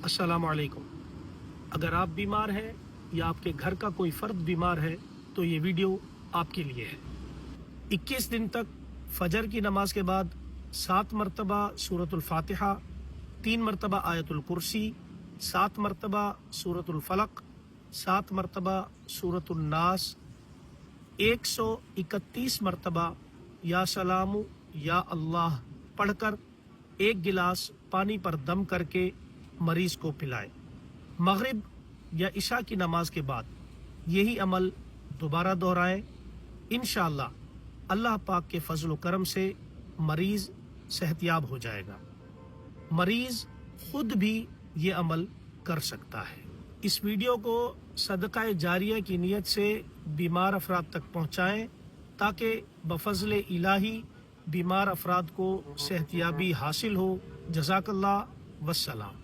अस्सलाम वालेकुम। अगर आप बीमार हैं या आपके घर का कोई फ़र्द बीमार है तो ये वीडियो आपके लिए है। 21 दिन तक फजर की नमाज के बाद 7 मरतबा सूरतुल फातिहा, 3 मरतबा आयतुल कुर्सी, 7 मरतबा सूरतुल फलक, 7 मरतबा सूरतुल नास, 131 मरतबा या सलामु या अल्लाह पढ़कर 1 गिलास पानी पर दम करके मरीज को पिलाएं। मगरिब या इशा की नमाज के बाद यही अमल दोबारा दोहराएं। इंशाअल्लाह अल्लाह पाक के फजल करम से मरीज सेहतयाब हो जाएगा। मरीज खुद भी ये अमल कर सकता है। इस वीडियो को सदका जारिया की नीयत से बीमार अफराद तक पहुँचाएँ ताकि बफज़ल इलाही बीमार अफराद को सेहतयाबी हासिल हो। जज़ाकल्लाह वस्सलाम।